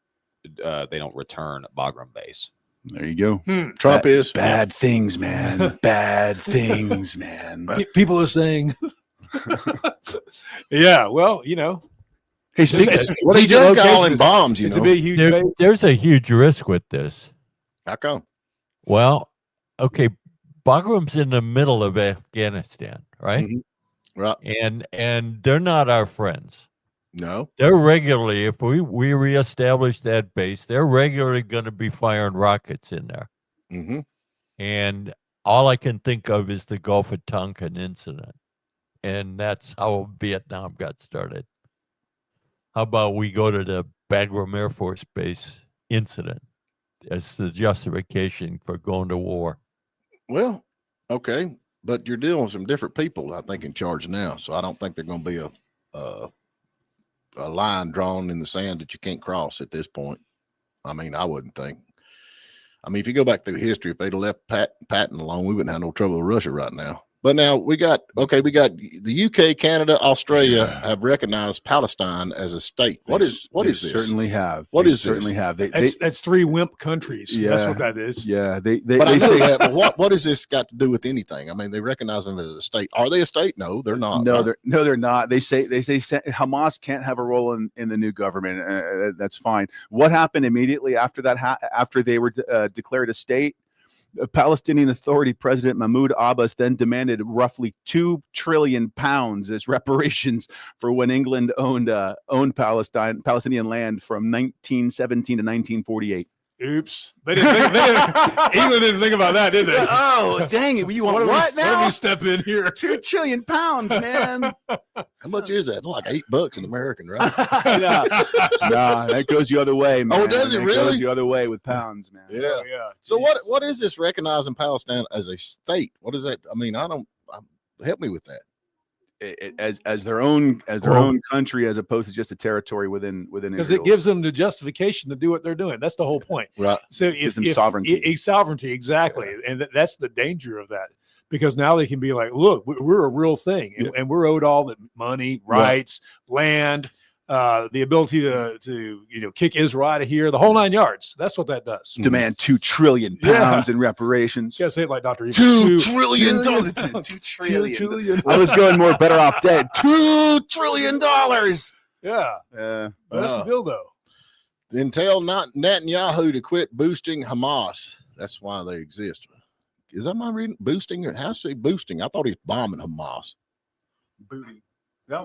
Speaker 5: they don't return Bagram Base.
Speaker 6: There you go.
Speaker 3: Trump is
Speaker 6: Bad things, man. Bad things, man.
Speaker 7: People are saying. Yeah, well,
Speaker 6: Hey,
Speaker 3: Well, he just got all them bombs,
Speaker 7: it's a big, huge base.
Speaker 4: There's a huge risk with this.
Speaker 3: How come?
Speaker 4: Well, okay, Bagram's in the middle of Afghanistan, right?
Speaker 3: Mhm. Right.
Speaker 4: And they're not our friends.
Speaker 3: No.
Speaker 4: They're regularly, if we reestablish that base, they're regularly going to be firing rockets in there.
Speaker 3: Mm-hmm.
Speaker 4: And all I can think of is the Gulf of Tonkin incident. And that's how Vietnam got started. How about we go to the Bagram Air Force Base incident as the justification for going to war?
Speaker 3: Well, okay, but you're dealing with some different people, I think, in charge now. So I don't think there's going to be a line drawn in the sand that you can't cross at this point. I mean, I wouldn't think. I mean, if you go back through history, if they'd have left Patton alone, we wouldn't have no trouble with Russia right now. But now we got the UK, Canada, Australia have recognized Palestine as a state. What is this?
Speaker 6: Certainly have.
Speaker 3: What
Speaker 6: They
Speaker 3: is
Speaker 6: certainly
Speaker 3: this?
Speaker 6: have.
Speaker 7: That's three wimp countries. That's what that is.
Speaker 6: Yeah, they
Speaker 3: But I know
Speaker 6: say
Speaker 3: that. But what has this got to do with anything? I mean, they recognize them as a state. Are they a state? No, they're not.
Speaker 6: no,
Speaker 3: right?
Speaker 6: they're not. They say Hamas can't have a role in the new government. That's fine. What happened immediately after that? After they were declared a state, the Palestinian Authority President Mahmoud Abbas then demanded roughly £2 trillion as reparations for when England owned Palestinian land from 1917 to 1948.
Speaker 7: Oops. England didn't think about that, did they?
Speaker 6: Oh, dang it. You want what now?
Speaker 7: Let me step in here.
Speaker 6: £2 trillion, man.
Speaker 3: How much is that? Like $8 in American, right?
Speaker 6: Nah, that goes the other way, man.
Speaker 3: Oh, does it really?
Speaker 6: Goes the other way with pounds, man.
Speaker 3: Yeah.
Speaker 7: Yeah.
Speaker 3: So what is this recognizing Palestine as a state? What is that? I mean, help me with that.
Speaker 6: As their own country, as opposed to just a territory within
Speaker 7: Because
Speaker 6: Israel.
Speaker 7: it gives them the justification to do what they're doing. That's the whole point.
Speaker 3: Right.
Speaker 7: So
Speaker 6: Gives them sovereignty.
Speaker 7: Sovereignty, exactly. Yeah. And that's the danger of that. Because now they can be like, look, we're a real thing, and we're owed all the money, rights, land, the ability to kick Israel out of here, the whole 9 yards. That's what that does.
Speaker 6: Demand £2 trillion in reparations.
Speaker 7: You gotta say it like Dr. Evil.
Speaker 6: $2 trillion. $2 trillion.
Speaker 7: 2 trillion.
Speaker 6: I was going more better off dead. $2 trillion.
Speaker 7: Yeah. That's the deal, though.
Speaker 3: Then tell Netanyahu to quit boosting Hamas. That's why they exist. Is that my reading? Boosting? Or how to say boosting? I thought he's bombing Hamas.
Speaker 6: Booty.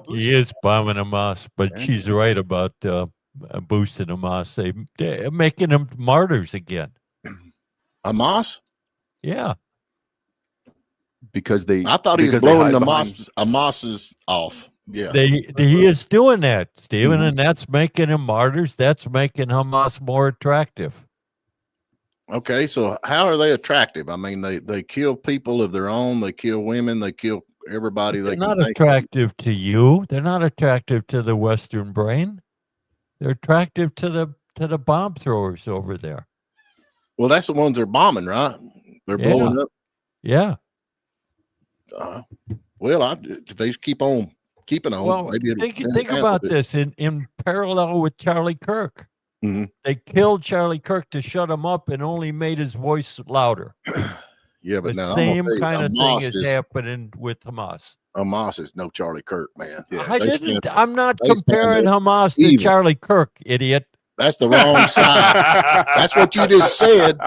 Speaker 4: He is bombing Hamas, but she's right about boosting Hamas. They're making them martyrs again.
Speaker 3: Hamas?
Speaker 4: Yeah.
Speaker 6: Because
Speaker 3: I thought he was blowing Hamas's off. Yeah.
Speaker 4: He is doing that, Stephen, and that's making them martyrs. That's making Hamas more attractive.
Speaker 3: Okay, so how are they attractive? I mean, they kill people of their own. They kill women. They kill everybody.
Speaker 4: They're not attractive to you. They're not attractive to the Western brain. They're attractive to the bomb throwers over there.
Speaker 3: Well, that's the ones they're bombing, right? They're blowing up.
Speaker 4: Yeah.
Speaker 3: Well, if they keep on keeping on,
Speaker 4: well,
Speaker 3: maybe
Speaker 4: think about this in parallel with Charlie Kirk.
Speaker 3: Mm-hmm.
Speaker 4: They killed Charlie Kirk to shut him up and only made his voice louder.
Speaker 3: Yeah, but
Speaker 4: the
Speaker 3: now
Speaker 4: same kind of thing is happening with Hamas.
Speaker 3: Hamas is no Charlie Kirk, man.
Speaker 4: Yeah, I'm not comparing Hamas to Charlie Kirk, idiot.
Speaker 3: That's the wrong side. That's what you just said.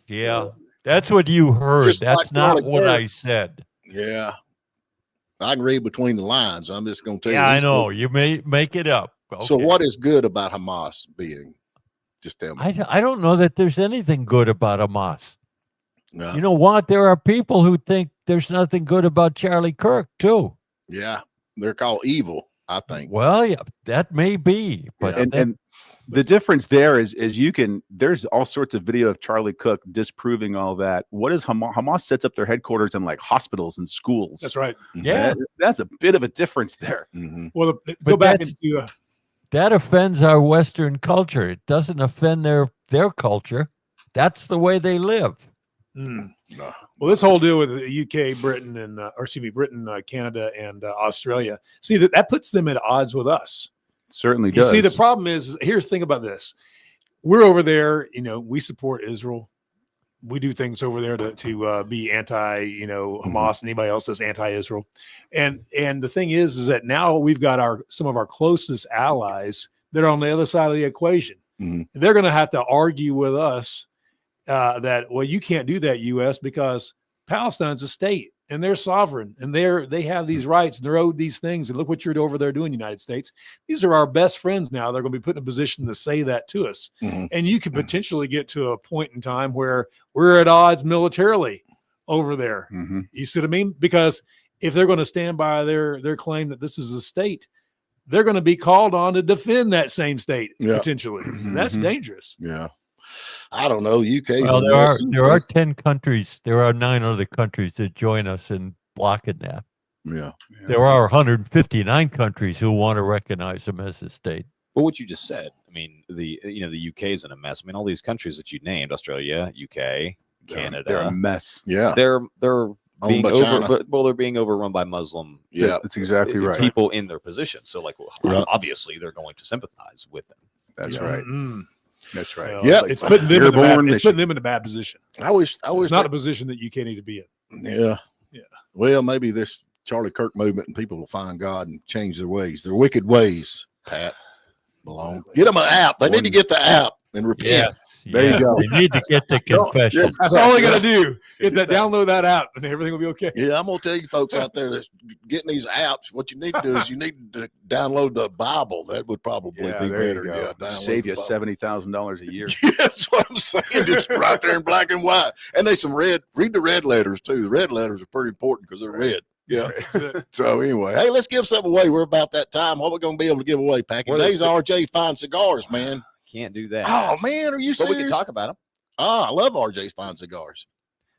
Speaker 4: Yeah, that's what you heard.
Speaker 3: Just
Speaker 4: that's
Speaker 3: like
Speaker 4: not
Speaker 3: Charlie
Speaker 4: what
Speaker 3: Kirk.
Speaker 4: I said.
Speaker 3: Yeah, I can read between the lines. I'm just going to tell you.
Speaker 4: Yeah, I know. You may make it up. Okay.
Speaker 3: So what is good about Hamas being? Just tell me.
Speaker 4: I don't know that there's anything good about Hamas.
Speaker 3: No.
Speaker 4: You know what? There are people who think there's nothing good about Charlie Kirk, too.
Speaker 3: Yeah, they're called evil, I think.
Speaker 4: Well, yeah, that may be. But
Speaker 6: and the difference there is there's all sorts of video of Charlie Kirk disproving all that. What is Hamas? Hamas sets up their headquarters in like hospitals and schools.
Speaker 7: That's right.
Speaker 4: Yeah.
Speaker 6: That's a bit of a difference there.
Speaker 3: Mm-hmm.
Speaker 7: Well, go back into
Speaker 4: that offends our Western culture. It doesn't offend their culture. That's the way they live.
Speaker 3: No.
Speaker 7: Well, this whole deal with the UK, Britain, Britain, Canada, and Australia. See, that puts them at odds with us.
Speaker 6: Certainly
Speaker 7: You
Speaker 6: does.
Speaker 7: see, the problem is, here's the thing about this. We're over there, we support Israel. We do things over there to be anti, Hamas, and anybody else that's anti-Israel. And the thing is that now we've got some of our closest allies that are on the other side of the equation.
Speaker 3: Mm-hmm.
Speaker 7: They're going to have to argue with us that, well, you can't do that, U.S., because Palestine's a state and they're sovereign and they have these rights and they're owed these things. And look what you're over there doing, United States. These are our best friends now. They're going to be put in a position to say that to us.
Speaker 3: Mm-hmm.
Speaker 7: And you could potentially get to a point in time where we're at odds militarily over there.
Speaker 6: Mm-hmm.
Speaker 7: You see what I mean? Because if they're going to stand by their claim that this is a state, they're going to be called on to defend that same state potentially. That's dangerous.
Speaker 3: Yeah. I don't know. UK.
Speaker 4: Well, there are 10 countries. There are 9 other countries that join us in blocking that.
Speaker 3: Yeah.
Speaker 4: There are 159 countries who want to recognize them as a state.
Speaker 5: Well, what you just said. I mean, the UK is in a mess. I mean, all these countries that you named, Australia, UK, Canada,
Speaker 6: they're a mess.
Speaker 3: Yeah.
Speaker 5: They're
Speaker 3: owned by China.
Speaker 5: Well, they're being overrun by Muslim.
Speaker 3: Yeah,
Speaker 6: that's exactly right.
Speaker 5: People in their position. So, like, well,
Speaker 3: Right.
Speaker 5: obviously, they're going to sympathize with them.
Speaker 6: That's
Speaker 3: Yeah.
Speaker 6: right.
Speaker 7: Mm.
Speaker 6: That's right.
Speaker 7: Well,
Speaker 3: Yeah.
Speaker 7: it's putting them in a bad,
Speaker 6: Airborne,
Speaker 7: it's putting them in a bad position.
Speaker 3: I wish
Speaker 7: It's not a position that you can't need to be in.
Speaker 3: Yeah.
Speaker 7: Yeah.
Speaker 3: Well, maybe this Charlie Kirk movement and people will find God and change their ways. Their wicked ways, Pat. Malone. Get them an app. They need to get the app and repent.
Speaker 4: Yes.
Speaker 3: There you go.
Speaker 4: They need to get the confession.
Speaker 3: Yeah.
Speaker 7: That's all they got to do. Get that, download that app, and everything will be okay.
Speaker 3: Yeah, I'm gonna tell you folks out there that's getting these apps. What you need to do is you need to download the Bible. That would probably be
Speaker 6: there you
Speaker 3: better.
Speaker 6: go.
Speaker 3: Yeah, download
Speaker 6: Save
Speaker 3: the
Speaker 6: you
Speaker 3: Bible.
Speaker 6: $70,000 a year.
Speaker 3: Yeah, that's what I'm saying. Just right there in black and white. And there's some red. Read the red letters too. The red letters are pretty important because they're red. Yeah. So anyway, hey, let's give something away. We're about that time. What we're going to be able to give away, Packy?
Speaker 5: What is
Speaker 3: Today's RJ Fine Cigars, man.
Speaker 5: Can't do that.
Speaker 3: Oh man, are you
Speaker 5: but
Speaker 3: serious?
Speaker 5: we can talk about them.
Speaker 3: Oh, I love RJ's Fine Cigars.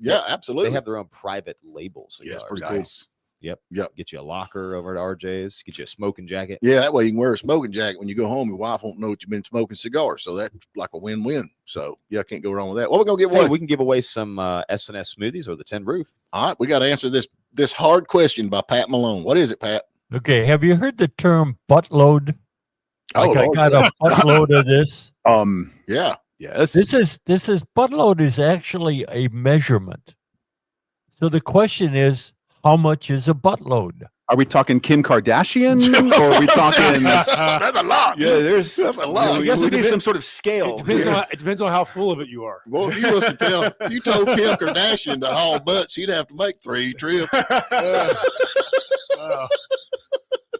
Speaker 3: Yeah, absolutely.
Speaker 5: They have their own private labels.
Speaker 3: Yeah, it's pretty
Speaker 6: Nice.
Speaker 5: Yep.
Speaker 3: Yep.
Speaker 5: Get you a locker over at RJ's. Get you a smoking jacket.
Speaker 3: Yeah, that way you can wear a smoking jacket when you go home. Your wife won't know that you've been smoking cigars. So that's like a win-win. So yeah, can't go wrong with that. What we gonna give away?
Speaker 5: Hey, we can give away some S&S smoothies or the Tin Roof.
Speaker 3: All right, we got to answer this hard question by Pat Malone. What is it, Pat?
Speaker 4: Okay. Have you heard the term buttload?
Speaker 3: Oh,
Speaker 4: Like I
Speaker 3: Lord,
Speaker 4: got
Speaker 3: yeah.
Speaker 4: a buttload of this.
Speaker 3: Yeah.
Speaker 6: Yes.
Speaker 4: This is buttload is actually a measurement. So the question is, how much is a buttload?
Speaker 6: Are we talking Kim Kardashian, or are we talking?
Speaker 3: That's a lot.
Speaker 6: Yeah, there's
Speaker 3: That's a lot.
Speaker 6: We,
Speaker 7: guess
Speaker 6: we
Speaker 7: it
Speaker 6: need
Speaker 7: depends-
Speaker 6: some sort of scale.
Speaker 7: It depends on how full of it you are.
Speaker 3: Well, if you was to tell, if you told Kim Kardashian to haul butts, she'd have to make 3 trips.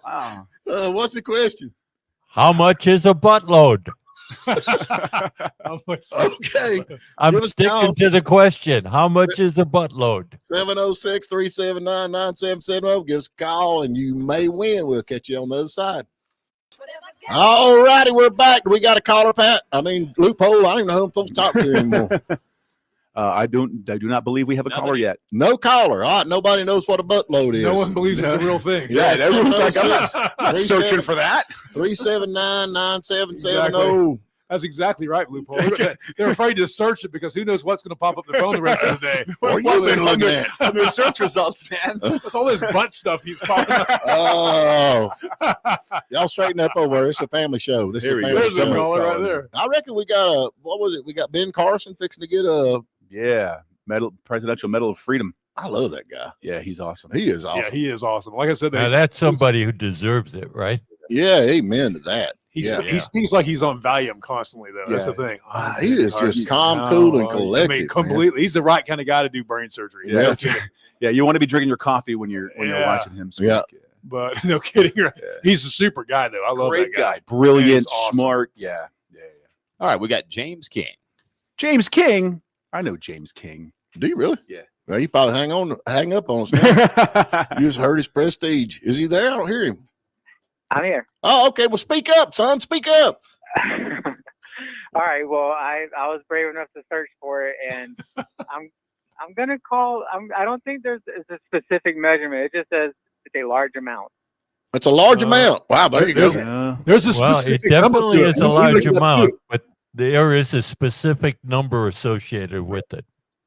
Speaker 6: Wow.
Speaker 3: What's the question?
Speaker 4: How much is a buttload?
Speaker 7: How much?
Speaker 3: Okay.
Speaker 4: I'm
Speaker 3: Give us a
Speaker 4: sticking
Speaker 3: call.
Speaker 4: to the question. How much is a buttload?
Speaker 3: 706-379-9770. Give us a call and you may win. We'll catch you on the other side. All righty, we're back. Do we got a caller, Pat? I mean, loophole. I don't even know who I'm supposed to talk to anymore.
Speaker 6: I do not believe we have a caller yet.
Speaker 3: No caller. All right, nobody knows what a buttload is.
Speaker 7: No one believes it's a real thing.
Speaker 3: Yeah,
Speaker 6: everyone's like, I'm
Speaker 3: 706
Speaker 6: not searching for that.
Speaker 3: 379-9770.
Speaker 7: That's exactly right, Loophole. They're afraid to search it because who knows what's going to pop up the phone the rest of the day.
Speaker 3: What you been looking at?
Speaker 6: On the search results, man.
Speaker 7: That's all this butt stuff he's popping up.
Speaker 3: Oh, y'all straighten up over there. It's a family show. This
Speaker 6: Here
Speaker 3: is
Speaker 6: we
Speaker 3: a
Speaker 6: go.
Speaker 3: family
Speaker 7: There's a
Speaker 3: show.
Speaker 7: caller right there.
Speaker 3: I reckon we got a, what was it? We got Ben Carson fixing to get a,
Speaker 6: Yeah, Presidential Medal of Freedom.
Speaker 3: I love that guy.
Speaker 6: Yeah, he's awesome.
Speaker 3: He is awesome.
Speaker 7: Yeah, he is awesome. Like I said,
Speaker 4: Now that's somebody who deserves it, right?
Speaker 3: Yeah, amen to that.
Speaker 7: he
Speaker 3: Yeah.
Speaker 7: speaks like he's on Valium constantly, though. That's the
Speaker 6: Yeah.
Speaker 7: thing.
Speaker 3: He is just calm, cool, and collected.
Speaker 7: I mean, completely. He's the right kind of guy to do brain surgery.
Speaker 3: Yeah.
Speaker 7: No kidding.
Speaker 6: Yeah, you want to be drinking your coffee when you're
Speaker 7: Yeah.
Speaker 6: watching him speak.
Speaker 3: Yeah.
Speaker 7: But no kidding.
Speaker 6: Yeah.
Speaker 7: He's a super guy, though. I love
Speaker 6: Great
Speaker 7: that guy.
Speaker 6: brilliant,
Speaker 7: He's awesome.
Speaker 6: smart. Yeah.
Speaker 5: All right, we got James King.
Speaker 6: James King. I know James King.
Speaker 3: Do you really?
Speaker 6: Yeah.
Speaker 3: Well, he probably hang up on us now. You just heard his prestige. Is he there? I don't hear him.
Speaker 8: I'm here.
Speaker 3: Oh, okay. Well, speak up, son. Speak up.
Speaker 8: All right. Well, I was brave enough to search for it, and I'm gonna call. I don't think there's a specific measurement. It just says it's a large amount.
Speaker 3: It's a large amount. Wow, there you go.
Speaker 7: There's a
Speaker 4: Well, it
Speaker 7: specific number
Speaker 4: definitely
Speaker 7: to it.
Speaker 4: is a
Speaker 7: We
Speaker 4: large
Speaker 7: looked it up,
Speaker 4: amount,
Speaker 7: too.
Speaker 4: but there is a specific number associated with it.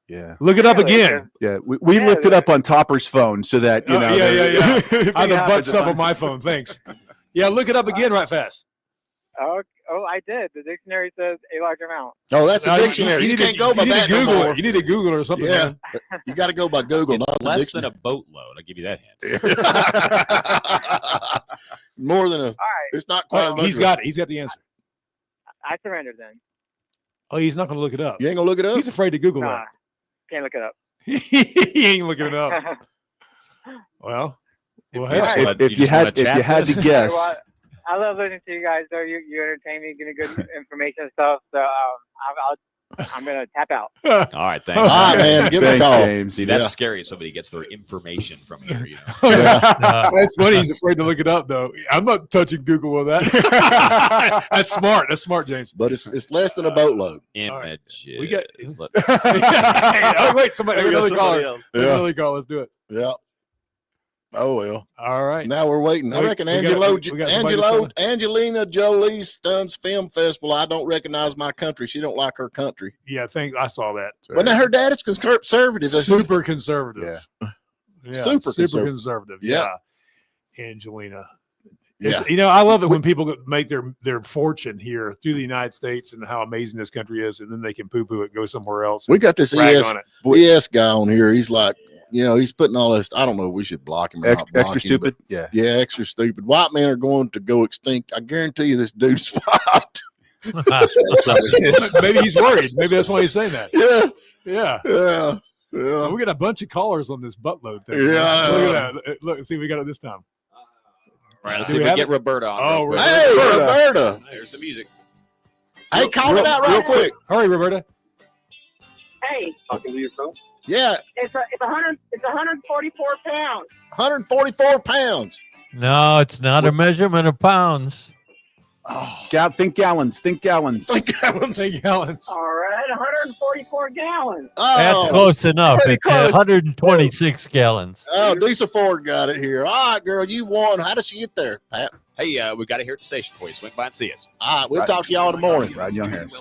Speaker 6: Yeah.
Speaker 7: Look it up
Speaker 8: Really?
Speaker 7: again.
Speaker 6: Yeah. We
Speaker 8: Yeah,
Speaker 6: looked it up on Topper's phone so that, you
Speaker 7: Oh,
Speaker 6: know.
Speaker 7: yeah.
Speaker 6: if
Speaker 7: I have
Speaker 6: he
Speaker 7: the
Speaker 6: happens
Speaker 7: butt
Speaker 6: to
Speaker 7: stuff on
Speaker 6: find-
Speaker 7: my phone. Thanks. Yeah, look it up again right fast.
Speaker 8: Oh, I did. The dictionary says a large amount.
Speaker 3: Oh, that's a
Speaker 7: Now,
Speaker 3: dictionary. You
Speaker 7: need
Speaker 3: can't
Speaker 7: to-
Speaker 3: go by
Speaker 7: you need
Speaker 3: that
Speaker 7: to
Speaker 3: no
Speaker 7: Google
Speaker 3: more.
Speaker 7: it. You need to Google it or something.
Speaker 3: Yeah.
Speaker 7: Man.
Speaker 3: You got to go by Google,
Speaker 5: It's
Speaker 3: not the
Speaker 5: less than
Speaker 3: dictionary.
Speaker 5: a boatload. I'll give you that hint.
Speaker 3: More than a.
Speaker 8: All right.
Speaker 3: It's not quite.
Speaker 7: Oh,
Speaker 3: as much
Speaker 7: he's
Speaker 3: of a-
Speaker 7: got it. He's got the answer.
Speaker 8: I surrender then.
Speaker 7: Oh, he's not going to look it up.
Speaker 3: You ain't gonna look it up.
Speaker 7: He's afraid to Google
Speaker 8: Nah,
Speaker 7: that.
Speaker 8: can't look it up.
Speaker 7: He ain't looking it up. Well,
Speaker 5: You
Speaker 7: hell,
Speaker 5: just
Speaker 6: If,
Speaker 5: wanna-
Speaker 6: if
Speaker 5: you
Speaker 6: you
Speaker 5: just wanna
Speaker 6: had if
Speaker 5: chat
Speaker 6: you had
Speaker 5: this?
Speaker 6: to guess,
Speaker 8: Well, I love listening to you guys. Though you entertain me, give me good information and stuff. So I'm gonna tap out.
Speaker 5: All right, thanks.
Speaker 3: All right, man. Give us a
Speaker 6: thanks,
Speaker 3: call.
Speaker 6: James.
Speaker 5: See, that's
Speaker 3: Yeah.
Speaker 5: scary if somebody gets their information from here. You know?
Speaker 3: Yeah.
Speaker 7: That's funny. He's afraid to look it up, though. I'm not touching Google with that. That's smart. That's smart, James.
Speaker 3: But it's less than a boatload.
Speaker 7: right.
Speaker 5: Images.
Speaker 7: We got-
Speaker 5: Let's-
Speaker 7: Oh, wait, somebody.
Speaker 6: There we go,
Speaker 7: Another
Speaker 6: somebody
Speaker 7: caller.
Speaker 6: else.
Speaker 3: Yeah.
Speaker 7: Another call. Let's do it.
Speaker 3: Yeah. Oh well.
Speaker 7: All right.
Speaker 3: Now we're waiting. I
Speaker 7: We-
Speaker 3: reckon
Speaker 7: we got somebody
Speaker 3: Angelina Jolie's Stunts Film Festival. I don't recognize my country. She don't like her country.
Speaker 7: Yeah, I saw that.
Speaker 3: But now her dad is conservative.
Speaker 7: Super conservative.
Speaker 6: Yeah.
Speaker 7: Yeah,
Speaker 3: Super
Speaker 7: conservative.
Speaker 3: Yeah.
Speaker 7: Angelina.
Speaker 3: Yeah.
Speaker 7: You know, I love it when people make their fortune here through the United States and how amazing this country is, and then they can poo-poo it, go somewhere else.
Speaker 3: We got this
Speaker 7: rag
Speaker 3: ES,
Speaker 7: on it.
Speaker 3: ES guy on here. He's like, you know, he's putting all this. I don't know if we should block him or not block
Speaker 6: Extra
Speaker 3: him,
Speaker 6: stupid.
Speaker 3: but
Speaker 6: Yeah.
Speaker 3: yeah, extra stupid. White men are going to go extinct. I guarantee you this dude's fucked.
Speaker 7: Maybe he's worried. Maybe that's why he's saying that.
Speaker 3: Yeah.
Speaker 7: Yeah.
Speaker 3: Yeah.
Speaker 7: We got a bunch of callers on this buttload thing.
Speaker 3: Yeah.
Speaker 7: Look at that. Look, see, we got it this time.
Speaker 5: All right, let's
Speaker 7: Do
Speaker 5: see
Speaker 7: we
Speaker 5: if we
Speaker 7: have
Speaker 5: get
Speaker 7: it?
Speaker 5: Roberta on.
Speaker 7: Oh,
Speaker 5: real quick.
Speaker 3: Hey, Roberta.
Speaker 5: There's the music.
Speaker 3: Hey, call it out right quick.
Speaker 7: Hurry, Roberta.
Speaker 9: Hey,
Speaker 1: Talking to your phone?
Speaker 3: Yeah,
Speaker 9: it's 144 pounds.
Speaker 3: 144 pounds.
Speaker 4: No, it's not a measurement of pounds.
Speaker 6: Think gallons. Think gallons.
Speaker 3: Think gallons.
Speaker 7: Take gallons.
Speaker 9: All right, 144 gallons.
Speaker 4: That's close enough.
Speaker 3: pretty
Speaker 4: It's
Speaker 3: close.
Speaker 4: 126 gallons.
Speaker 3: Oh, Lisa Ford got it here. All right, girl, you won. How did she get there, Pat?
Speaker 5: Hey, we got it here at the station for you. Swing by and see us.
Speaker 3: All right, we'll talk to y'all in the morning.
Speaker 6: Ride young hairs.